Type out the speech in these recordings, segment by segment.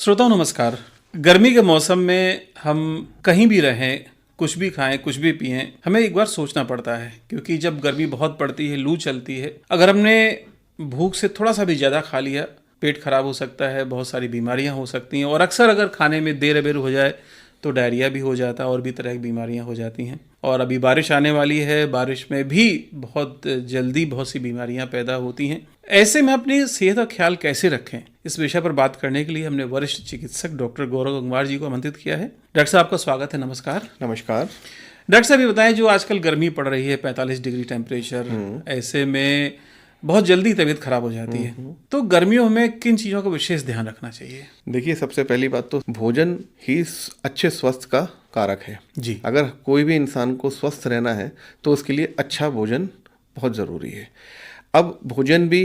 श्रोताओं नमस्कार। गर्मी के मौसम में हम कहीं भी रहें, कुछ भी खाएं, कुछ भी पिएं, हमें एक बार सोचना पड़ता है क्योंकि जब गर्मी बहुत पड़ती है, लू चलती है, अगर हमने भूख से थोड़ा सा भी ज़्यादा खा लिया, पेट खराब हो सकता है, बहुत सारी बीमारियां हो सकती हैं और अक्सर अगर खाने में देर अबेर हो जाए तो डायरिया भी हो जाता है और भी तरह की बीमारियां हो जाती हैं। और अभी बारिश आने वाली है, बारिश में भी बहुत जल्दी बहुत सी बीमारियां पैदा होती हैं। ऐसे में अपनी सेहत का ख्याल कैसे रखें, इस विषय पर बात करने के लिए हमने वरिष्ठ चिकित्सक डॉक्टर गौरव गंगवार जी को आमंत्रित किया है। डॉक्टर साहब आपका स्वागत है। नमस्कार। नमस्कार। डॉक्टर साहब ये बताएं, जो आजकल गर्मी पड़ रही है, 45 डिग्री टेम्परेचर, ऐसे में बहुत जल्दी तबीयत खराब हो जाती है, तो गर्मियों में किन चीज़ों का विशेष ध्यान रखना चाहिए? देखिए, सबसे पहली बात तो भोजन ही अच्छे स्वास्थ्य का कारक है जी। अगर कोई भी इंसान को स्वस्थ रहना है तो उसके लिए अच्छा भोजन बहुत ज़रूरी है। अब भोजन भी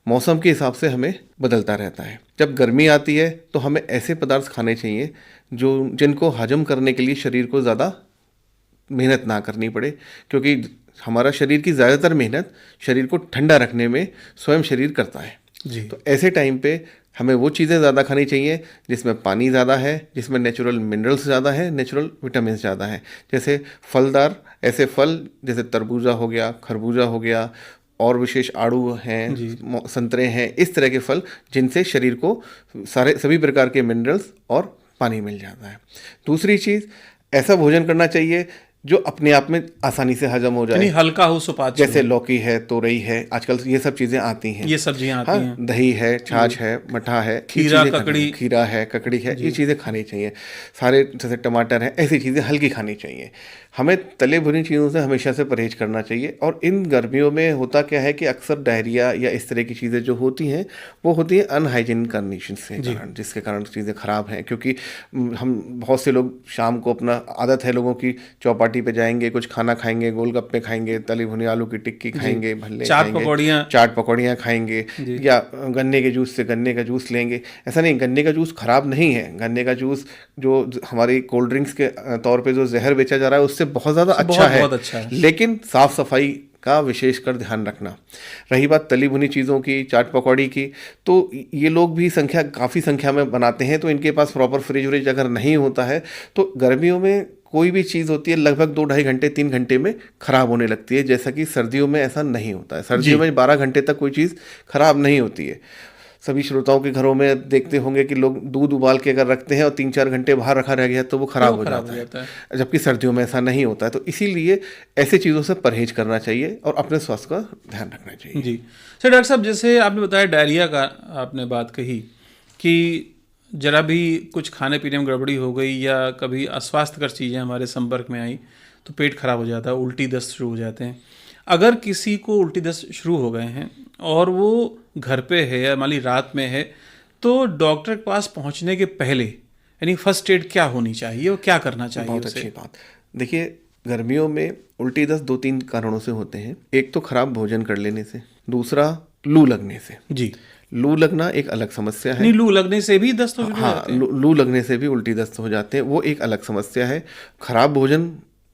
मौसम के हिसाब से हमें बदलता रहता है। जब गर्मी आती है तो हमें ऐसे पदार्थ खाने चाहिए जिनको हजम करने के लिए शरीर को ज़्यादा मेहनत ना करनी पड़े, क्योंकि हमारा शरीर की ज़्यादातर मेहनत शरीर को ठंडा रखने में स्वयं शरीर करता है। जी। तो ऐसे टाइम पे हमें वो चीज़ें ज़्यादा खानी चाहिए जिसमें पानी ज़्यादा है, जिसमें नेचुरल मिनरल्स ज़्यादा है, नेचुरल विटामिन ज़्यादा है। जैसे फलदार ऐसे फल जैसे तरबूजा हो गया, खरबूजा हो गया, और विशेष आड़ू हैं, संतरे हैं, इस तरह के फल जिनसे शरीर को सभी प्रकार के मिनरल्स और पानी मिल जाता है। दूसरी चीज़, ऐसा भोजन करना चाहिए जो अपने आप में आसानी से हजम हो जाए, हल्का हो, सुपाच्य जैसे लौकी है, तोरई है, आजकल ये सब चीज़ें आती हैं, ये सब्जियां आती हैं। दही है, छाछ है, मठा है, खीरा, ककड़ी, खीरा है, ककड़ी है, ये चीज़ें खानी चाहिए। सारे जैसे टमाटर है, ऐसी चीज़ें हल्की खानी चाहिए। हमें तले भुनी चीज़ों से हमेशा से परहेज करना चाहिए। और इन गर्मियों में होता क्या है कि अक्सर डायरिया या इस तरह की चीज़ें जो होती हैं वो होती हैं अनहाइजीनिक कंडीशन से कारण, जिसके कारण चीज़ें ख़राब हैं। क्योंकि हम बहुत से लोग शाम को, अपना आदत है लोगों की, चौपाटी पे जाएंगे, कुछ खाना खाएंगे, गोलगप्पे खाएंगे, तली भुनी आलू की टिक्की खाएंगे, भल्ले खाएंगे, चाट पकौड़ियाँ खाएंगे, या गन्ने के जूस से गन्ने का जूस लेंगे। ऐसा नहीं, गन्ने का जूस ख़राब नहीं है। गन्ने का जूस जो हमारी कोल्ड ड्रिंक्स के तौर पे जो जहर बेचा जा रहा है उससे बहुत ज़्यादा अच्छा है, लेकिन साफ़ सफाई का विशेषकर ध्यान रखना। रही बात तली भुनी चीज़ों की, चाट पकौड़ी की, तो ये लोग भी काफ़ी संख्या में बनाते हैं, तो इनके पास प्रॉपर फ्रिज व्रिज अगर नहीं होता है तो गर्मियों में कोई भी चीज़ होती है लगभग 2-2.5 घंटे 3 घंटे में ख़राब होने लगती है, जैसा कि सर्दियों में ऐसा नहीं होता है। सर्दियों में 12 घंटे तक कोई चीज़ ख़राब नहीं होती है। सभी श्रोताओं के घरों में देखते होंगे कि लोग दूध उबाल के अगर रखते हैं और 3-4 घंटे बाहर रखा रह गया तो वो खराब हो जाता है, जबकि सर्दियों में ऐसा नहीं होता है। तो इसीलिए ऐसे चीज़ों से परहेज करना चाहिए और अपने स्वास्थ्य का ध्यान रखना चाहिए। जी सर। डॉक्टर साहब, जैसे आपने बताया डायरिया का, आपने बात कही कि जरा भी कुछ खाने पीने में गड़बड़ी हो गई या कभी अस्वास्थ्यकर चीज़ें हमारे संपर्क में आई तो पेट खराब हो जाता है, उल्टी दस्त शुरू हो जाते हैं। अगर किसी को उल्टी दस्त शुरू हो गए हैं और वो घर पे है या मान ली रात में है, तो डॉक्टर के पास पहुंचने के पहले यानी फर्स्ट एड क्या होनी चाहिए और क्या करना चाहिए? बहुत अच्छी बात। देखिए, गर्मियों में उल्टी दस्त 2-3 कारणों से होते हैं। एक तो खराब भोजन कर लेने से, दूसरा लू लगने से। जी। लू लगना एक अलग समस्या है। नहीं, लू लगने से भी दस्त हो जाते हैं? लू लगने से भी उल्टी दस्त हो जाते हैं, वो एक अलग समस्या है। खराब भोजन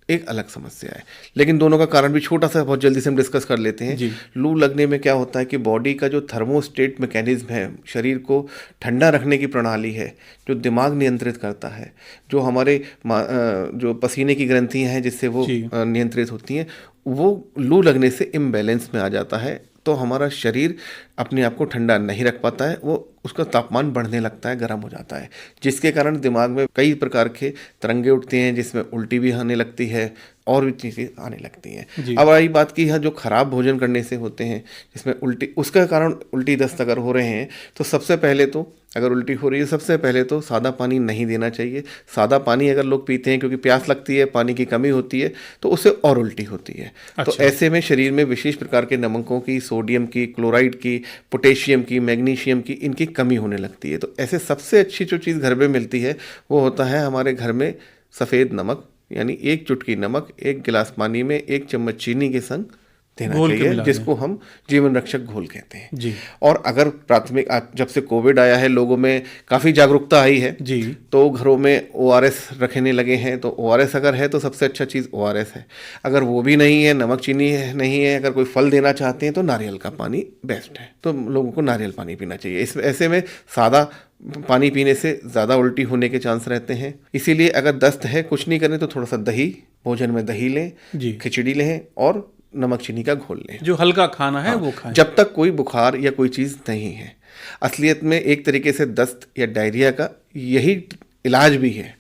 एक अलग समस्या है, लेकिन दोनों का कारण भी छोटा सा बहुत जल्दी से हम डिस्कस कर लेते हैं। लू लगने में क्या होता है कि बॉडी का जो थर्मोस्टेट मैकेनिज्म है, शरीर को ठंडा रखने की प्रणाली है, जो दिमाग नियंत्रित करता है, जो हमारे जो पसीने की ग्रंथियां हैं जिससे वो नियंत्रित होती हैं, वो लू लगने से इम्बैलेंस में आ जाता है। तो हमारा शरीर अपने आप को ठंडा नहीं रख पाता है, वो उसका तापमान बढ़ने लगता है, गर्म हो जाता है, जिसके कारण दिमाग में कई प्रकार के तरंगे उठते हैं, जिसमें उल्टी भी आने लगती है और भी चीज़ें आने लगती हैं। अब आई बात की है जो खराब भोजन करने से होते हैं, जिसमें उल्टी, उसका कारण उल्टी दस्त अगर हो रहे हैं तो सबसे पहले तो, अगर उल्टी हो रही है, सबसे पहले तो सादा पानी नहीं देना चाहिए। सादा पानी अगर लोग पीते हैं क्योंकि प्यास लगती है, पानी की कमी होती है, तो उससे और उल्टी होती है। तो ऐसे में शरीर में विशेष प्रकार के नमकों की, सोडियम की, क्लोराइड की, पोटेशियम की, मैग्नीशियम की, इनकी कमी होने लगती है। तो ऐसे सबसे अच्छी जो चीज़ घर में मिलती है वो होता है हमारे घर में सफ़ेद नमक, यानी 1 चुटकी नमक 1 गिलास पानी में 1 चम्मच चीनी के संग देना चाहिए, जिसको हम जीवन रक्षक घोल कहते हैं। जी। और अगर प्राथमिक, जब से कोविड आया है लोगों में काफ़ी जागरूकता आई है जी, तो घरों में ORS रखने लगे हैं। तो ORS अगर है तो सबसे अच्छा चीज़ ORS है। अगर वो भी नहीं है, नमक चीनी है नहीं है, अगर कोई फल देना चाहते हैं तो नारियल का पानी बेस्ट है, तो लोगों को नारियल पानी पीना चाहिए। इस ऐसे में सादा पानी पीने से ज़्यादा उल्टी होने के चांस रहते हैं। इसीलिए अगर दस्त है, कुछ नहीं करें तो थोड़ा सा दही, भोजन में दही लें, जी। खिचड़ी लें और नमक चीनी का घोल लें। जो हल्का खाना है वो खाएं। जब तक कोई बुखार या कोई चीज़ नहीं है। असलियत में एक तरीके से दस्त या डायरिया का यही इलाज भी है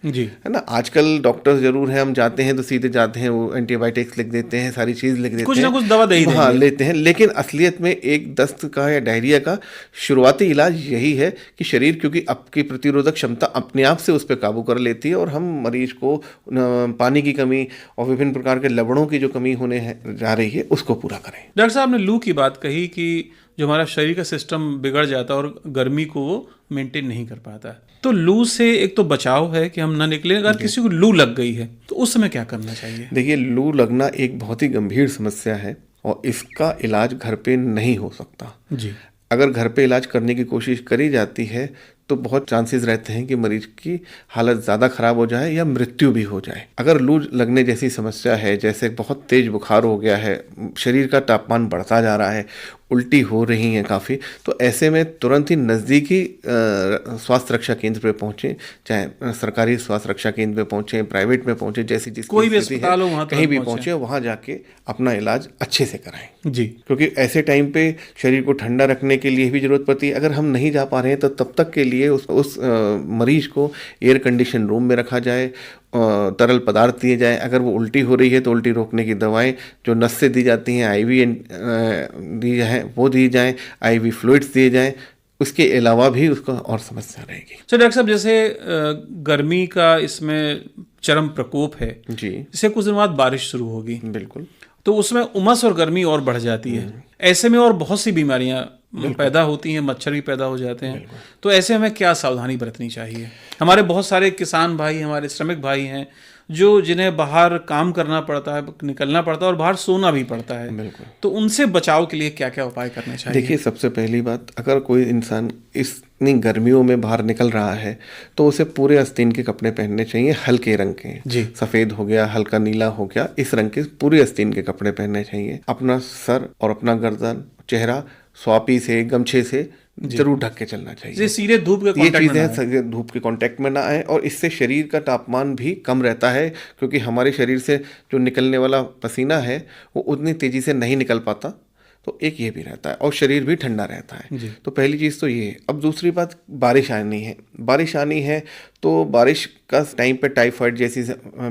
ना। आजकल डॉक्टर्स जरूर हैं, हम जाते हैं तो सीधे जाते हैं, वो एंटीबायोटिक्स लिख देते हैं, सारी चीज़ लिख देते हैं, कुछ ना कुछ दवा दे ही देंगे। लेते हैं। लेकिन असलियत में एक दस्त का या डायरिया का शुरुआती इलाज यही है कि शरीर, क्योंकि आपकी प्रतिरोधक क्षमता अपने आप से उस पर काबू कर लेती है और हम मरीज को पानी की कमी और विभिन्न प्रकार के लवणों की जो कमी होने जा रही है उसको पूरा करें। डॉक्टर साहब ने लू की बात कही कि जो हमारा शरीर का सिस्टम बिगड़ जाता है और गर्मी को वो मेंटेन नहीं कर पाता है। तो लू से एक तो बचाव है कि हम ना निकलें, अगर किसी को लू लग गई है तो उस समय क्या करना चाहिए? देखिए, लू लगना एक बहुत ही गंभीर समस्या है और इसका इलाज घर पे नहीं हो सकता जी। अगर घर पे इलाज करने की कोशिश करी जाती है तो बहुत चांसेस रहते हैं कि मरीज की हालत ज़्यादा खराब हो जाए या मृत्यु भी हो जाए। अगर लू लगने जैसी समस्या है, जैसे बहुत तेज बुखार हो गया है, शरीर का तापमान बढ़ता जा रहा है, उल्टी हो रही हैं काफ़ी, तो ऐसे में तुरंत ही नज़दीकी स्वास्थ्य रक्षा केंद्र पे पहुँचें, चाहे सरकारी स्वास्थ्य रक्षा केंद्र पे पहुँचें, प्राइवेट में पहुँचें, जैसी जिसकी कोई भी अस्पताल हो वहाँ कहीं भी पहुँचें, वहाँ जाके अपना इलाज अच्छे से कराएं जी। क्योंकि ऐसे टाइम पे शरीर को ठंडा रखने के लिए भी जरूरत पड़ती है। अगर हम नहीं जा पा रहे हैं तो तब तक के लिए उस मरीज को एयर कंडीशन रूम में रखा जाए, तरल पदार्थ दिए जाए। अगर वो उल्टी हो रही है तो उल्टी रोकने की दवाएं जो नस से दी जाती हैं, आईवी दी जाए, वो दी जाएं, आईवी फ्लूइड्स दिए जाएं। उसके अलावा भी उसका और समस्या रहेगी। तो डॉक्टर साहब, जैसे गर्मी का इसमें चरम प्रकोप है जी, इससे कुछ दिन बाद बारिश शुरू होगी, बिल्कुल, तो उसमें उमस और गर्मी और बढ़ जाती है। ऐसे में और बहुत सी बीमारियां पैदा होती हैं, मच्छर भी पैदा हो जाते हैं। तो ऐसे हमें क्या सावधानी बरतनी चाहिए? हमारे बहुत सारे किसान भाई, हमारे श्रमिक भाई हैं जो जिन्हें बाहर काम करना पड़ता है, निकलना पड़ता है और बाहर सोना भी पड़ता है। बिल्कुल। तो उनसे बचाव के लिए क्या क्या उपाय करने चाहिए? देखिए, सबसे पहली बात, अगर कोई इंसान इतनी गर्मियों में बाहर निकल रहा है तो उसे पूरे आस्तीन के कपड़े पहनने चाहिए, हल्के रंग के जी। सफ़ेद हो गया, हल्का नीला हो गया, इस रंग के पूरे आस्तीन के कपड़े पहनने चाहिए। अपना सर और अपना गर्दन, चेहरा स्वापी से, गमछे से जरूर ढक के चलना चाहिए। सीधे धूप के ये कांटेक्ट में ना आए। चीज़ें धूप के कांटेक्ट में ना आए और इससे शरीर का तापमान भी कम रहता है क्योंकि हमारे शरीर से जो निकलने वाला पसीना है वो उतनी तेज़ी से नहीं निकल पाता, तो एक ये भी रहता है और शरीर भी ठंडा रहता है। तो पहली चीज़ तो ये है। अब दूसरी बात, बारिश आनी है तो बारिश का टाइम पे टाइफाइड जैसी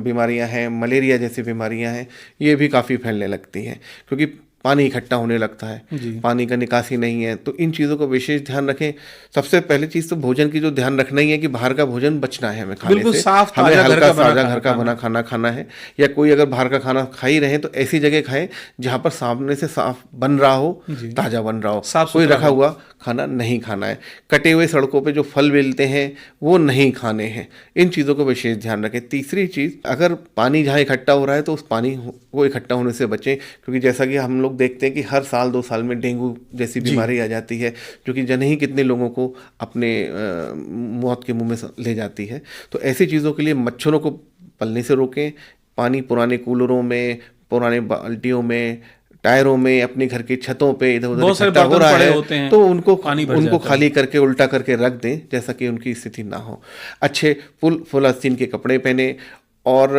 बीमारियां हैं, मलेरिया जैसी बीमारियां हैं, ये भी काफ़ी फैलने लगती हैं क्योंकि पानी इकट्ठा होने लगता है, पानी का निकासी नहीं है। तो इन चीज़ों को विशेष ध्यान रखें। सबसे पहली चीज़ तो भोजन की जो ध्यान रखना ही है कि बाहर का भोजन बचना है हमें खाने से। साफ, हमें हल्का ताज़ा घर का बना खाना खाना है, या कोई अगर बाहर का खाना खा ही रहे तो ऐसी जगह खाएं जहाँ पर सामने से साफ बन रहा हो, ताज़ा बन रहा हो, कोई रखा हुआ खाना नहीं खाना है। कटे हुए सड़कों पे जो फल मिलते हैं वो नहीं खाने हैं। इन चीज़ों को विशेष ध्यान रखें। तीसरी चीज़, अगर पानी जहाँ इकट्ठा हो रहा है तो उस पानी को इकट्ठा होने से बचें क्योंकि जैसा कि हम लोग देखते हैं कि हर साल 2 साल में डेंगू जैसी बीमारी आ जाती है जो कि जाने ही कितने लोगों को अपने मौत के मुंह में ले जाती है। तो ऐसी चीज़ों के लिए मच्छरों को पलने से रोकें। पानी पुराने कूलरों में, पुराने बाल्टियों में, टायरों में, अपने घर की छतों पे इधर उधर इकट्ठा हो रहा है तो उनको खाली करके उल्टा करके रख दें जैसा कि उनकी स्थिति ना हो। अच्छे फुल आस्तीन के कपड़े पहने और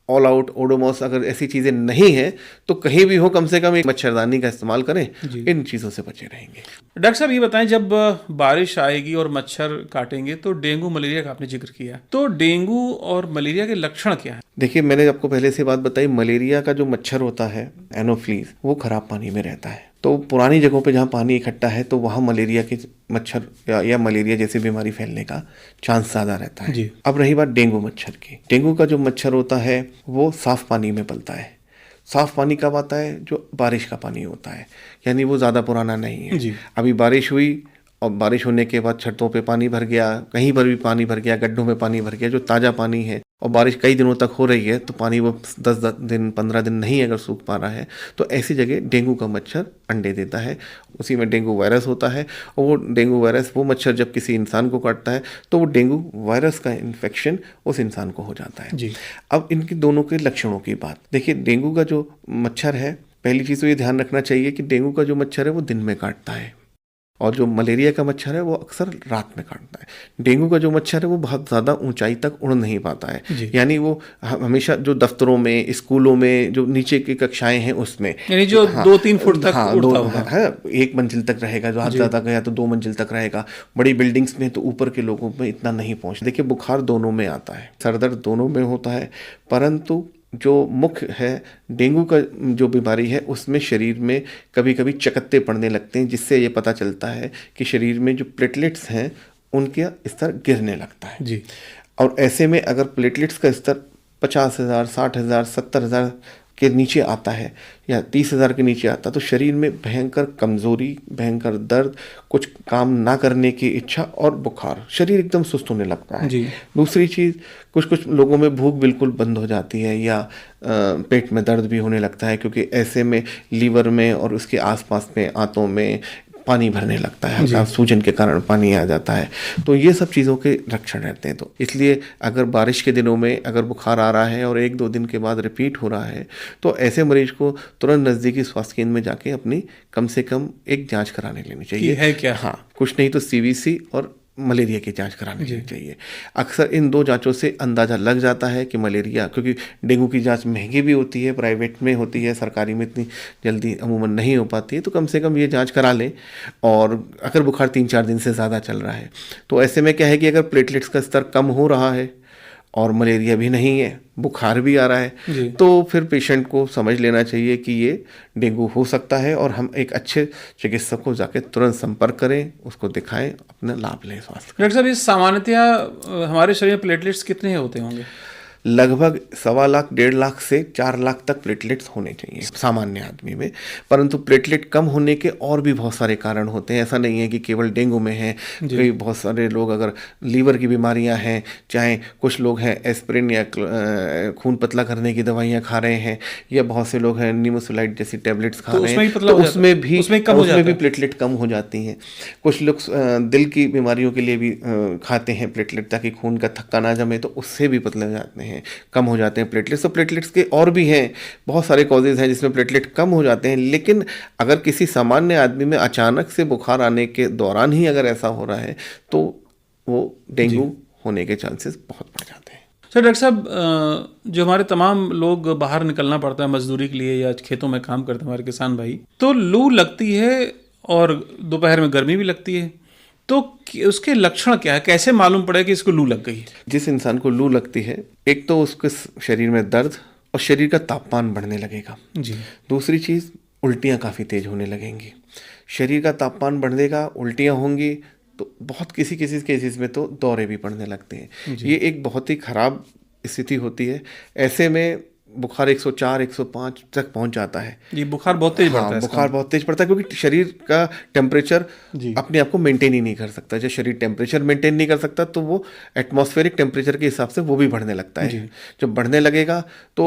ऑल आउट ओडोमॉस अगर ऐसी चीज़ें नहीं हैं तो कहीं भी हो कम से कम एक मच्छरदानी का इस्तेमाल करें। इन चीज़ों से बचे रहेंगे। डॉक्टर साहब, ये बताएं, जब बारिश आएगी और मच्छर काटेंगे तो डेंगू मलेरिया का आपने जिक्र किया, तो डेंगू और मलेरिया के लक्षण क्या है? देखिए, मैंने आपको पहले से बात बताई, मलेरिया का जो मच्छर होता है एनोफ्लीज, वो खराब पानी में रहता है। तो पुरानी जगहों पे जहाँ पानी इकट्ठा है तो वहाँ मलेरिया के मच्छर या मलेरिया जैसी बीमारी फैलने का चांस ज़्यादा रहता है जी। अब रही बात डेंगू मच्छर की। डेंगू का जो मच्छर होता है वो साफ पानी में पलता है। साफ पानी कब आता है? जो बारिश का पानी होता है, यानी वो ज़्यादा पुराना नहीं है। अभी बारिश हुई और बारिश होने के बाद छतों पे पानी भर गया, कहीं पर भी पानी भर गया, गड्ढों में पानी भर गया, जो ताज़ा पानी है और बारिश कई दिनों तक हो रही है तो पानी वो 10 दिन 15 दिन नहीं अगर सूख पा रहा है तो ऐसी जगह डेंगू का मच्छर अंडे देता है। उसी में डेंगू वायरस होता है और वो डेंगू वायरस, वो मच्छर जब किसी इंसान को काटता है तो वो डेंगू वायरस का इन्फेक्शन उस इंसान को हो जाता है जी। अब इनकी दोनों के लक्षणों की बात देखिए। डेंगू का जो मच्छर है, पहली चीज़ तो ये ध्यान रखना चाहिए कि डेंगू का जो मच्छर है वो दिन में काटता है। और जो मलेरिया का मच्छर है वो अक्सर रात में काटता है। डेंगू का जो मच्छर है वो बहुत ज़्यादा ऊंचाई तक उड़ नहीं पाता है, यानी वो हमेशा जो दफ्तरों में, स्कूलों में जो नीचे की कक्षाएं हैं उसमें, यानी जो 2-3 फुट तक उड़ता होगा, है 1 मंजिल तक रहेगा, जो हाथ ज़्यादा गया तो 2 मंजिल तक रहेगा। बड़ी बिल्डिंग्स में तो ऊपर के लोगों में इतना नहीं पहुँच। देखिए बुखार दोनों में आता है, सर दर्द दोनों में होता है, परंतु जो मुख्य है डेंगू का जो बीमारी है उसमें शरीर में कभी कभी चकत्ते पड़ने लगते हैं, जिससे ये पता चलता है कि शरीर में जो प्लेटलेट्स हैं उनका स्तर गिरने लगता है जी। और ऐसे में अगर प्लेटलेट्स का स्तर 50,000, 60,000, 70,000 के नीचे आता है या 30,000 के नीचे आता है तो शरीर में भयंकर कमज़ोरी, भयंकर दर्द, कुछ काम ना करने की इच्छा और बुखार, शरीर एकदम सुस्त होने लगता है। दूसरी चीज़, कुछ लोगों में भूख बिल्कुल बंद हो जाती है या पेट में दर्द भी होने लगता है, क्योंकि ऐसे में लीवर में और उसके आसपास में आंतों में पानी भरने लगता है, हल्का सूजन के कारण पानी आ जाता है। तो ये सब चीज़ों के लक्षण रहते हैं। तो इसलिए अगर बारिश के दिनों में अगर बुखार आ रहा है और 1-2 दिन के बाद रिपीट हो रहा है तो ऐसे मरीज को तुरंत नज़दीकी स्वास्थ्य केंद्र में जाके अपनी कम से कम एक जांच कराने लेनी चाहिए। है क्या? हाँ, कुछ नहीं तो CVC और मलेरिया की जांच करानी चाहिए। अक्सर इन 2 जांचों से अंदाज़ा लग जाता है कि मलेरिया, क्योंकि डेंगू की जांच महंगी भी होती है, प्राइवेट में होती है, सरकारी में इतनी जल्दी अमूमन नहीं हो पाती है, तो कम से कम ये जांच करा लें। और अगर बुखार 3-4 दिन से ज़्यादा चल रहा है तो ऐसे में क्या है कि अगर प्लेटलेट्स का स्तर कम हो रहा है और मलेरिया भी नहीं है, बुखार भी आ रहा है, तो फिर पेशेंट को समझ लेना चाहिए कि ये डेंगू हो सकता है और हम एक अच्छे चिकित्सक को जाके तुरंत संपर्क करें, उसको दिखाएं, अपना लाभ लें स्वास्थ्य। डॉक्टर साहब, ये सामान्यतः हमारे शरीर में प्लेटलेट्स कितने होते होंगे? लगभग 1.25 लाख, 1.5 लाख से 4 लाख तक प्लेटलेट्स होने चाहिए सामान्य आदमी में। परंतु प्लेटलेट कम होने के और भी बहुत सारे कारण होते हैं। ऐसा नहीं है कि केवल डेंगू में है, कई बहुत सारे लोग अगर लीवर की बीमारियां हैं, चाहे कुछ लोग हैं एस्पिरिन या खून पतला करने की दवाइयां खा रहे हैं, या बहुत से लोग हैं निमोसुलाइड जैसी टैबलेट्स खा रहे हैं, तो उसमें भी प्लेटलेट कम हो जाती हैं। कुछ लोग दिल की बीमारियों के लिए भी खाते हैं प्लेटलेट, ताकि खून का थक्का ना जमे, तो उससे भी पतले हो जाते हैं, कम हो जाते हैं प्लेटलेट्स। तो प्लेटलेट्स के और भी हैं, बहुत सारे कॉजेज हैं जिसमें प्लेटलेट कम हो जाते हैं। लेकिन अगर किसी सामान्य आदमी में अचानक से बुखार आने के दौरान ही अगर ऐसा हो रहा है तो वो डेंगू होने के चांसेस बहुत बढ़ जाते हैं। सर, डॉक्टर साहब, जो हमारे तमाम लोग बाहर निकलना पड़ता है मजदूरी के लिए या खेतों में काम करते हैं हमारे किसान भाई, तो लू लगती है और दोपहर में गर्मी भी लगती है, तो उसके लक्षण क्या है? कैसे मालूम पड़े कि इसको लू लग गई? जिस इंसान को लू लगती है, एक तो उसके शरीर में दर्द और शरीर का तापमान बढ़ने लगेगा जी। दूसरी चीज़, उल्टियाँ काफ़ी तेज होने लगेंगी। शरीर का तापमान बढ़ेगा, उल्टियाँ होंगी, तो बहुत किसी केसेस में तो दौरे भी पड़ने लगते हैं। ये एक बहुत ही ख़राब स्थिति होती है। ऐसे में बुखार 104, 105 तक पहुंच जाता है। ये बुखार बहुत तेज बढ़ता है। बुखार बहुत तेज पड़ता है क्योंकि शरीर का टेम्परेचर अपने आप को मेंटेन ही नहीं कर सकता। जब शरीर टेम्परेचर मेंटेन नहीं कर सकता तो वो एटमॉस्फेरिक टेम्परेचर के हिसाब से वो भी बढ़ने लगता है। जब बढ़ने लगेगा तो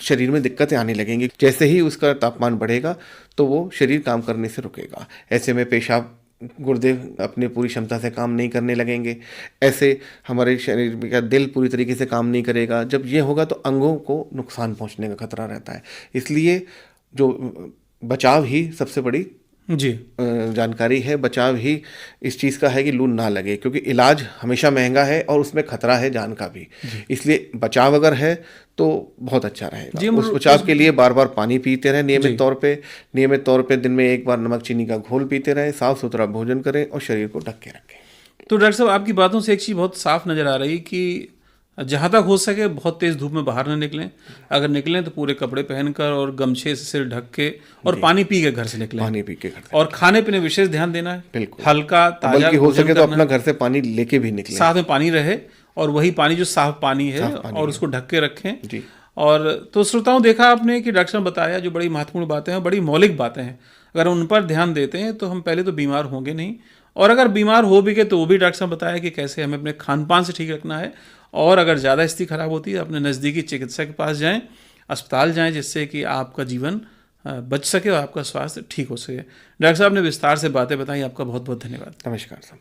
शरीर में दिक्कतें आने लगेंगी। जैसे ही उसका तापमान बढ़ेगा तो वो शरीर काम करने से रुकेगा। ऐसे में पेशाब, गुर्दे अपने पूरी क्षमता से काम नहीं करने लगेंगे। ऐसे हमारे शरीर का दिल पूरी तरीके से काम नहीं करेगा। जब ये होगा तो अंगों को नुकसान पहुंचने का खतरा रहता है। इसलिए जो बचाव ही सबसे बड़ी जानकारी है, बचाव ही इस चीज़ का है कि लू ना लगे, क्योंकि इलाज हमेशा महंगा है और उसमें खतरा है जान का भी। इसलिए बचाव अगर है तो बहुत अच्छा रहेगा। उस बचाव के लिए बार बार पानी पीते रहें नियमित तौर पे दिन में 1 बार नमक चीनी का घोल पीते रहें, साफ सुथरा भोजन करें और शरीर को ढक के रखें। तो डॉक्टर साहब, आपकी बातों से एक चीज़ बहुत साफ नज़र आ रही कि जहाँ तक हो सके बहुत तेज़ धूप में बाहर न निकलें। अगर निकलें तो पूरे कपड़े पहनकर और गमछे से सिर ढक के और पानी पी के घर से निकलें। और खाने पीने विशेष ध्यान देना है, बिल्कुल हल्का ताजा, हो सके तो अपना घर से पानी लेके भी निकलें, साथ में पानी रहे और वही पानी जो साफ पानी है और उसको ढक के रखें। और तो श्रोताओं, देखा आपने कि डॉक्टर ने बताया जो बड़ी महत्वपूर्ण बातें हैं, बड़ी मौलिक बातें हैं। अगर उन पर ध्यान देते हैं तो हम पहले तो बीमार होंगे नहीं, और अगर बीमार हो भी गए तो वो भी डॉक्टर ने बताया कि कैसे हमें अपने खान पान से ठीक रखना है। और अगर ज़्यादा स्थिति खराब होती है अपने नज़दीकी चिकित्सक के पास जाएं, अस्पताल जाएं, जिससे कि आपका जीवन बच सके और आपका स्वास्थ्य ठीक हो सके। डॉक्टर साहब ने विस्तार से बातें बताई, आपका बहुत बहुत धन्यवाद। नमस्कार साहब।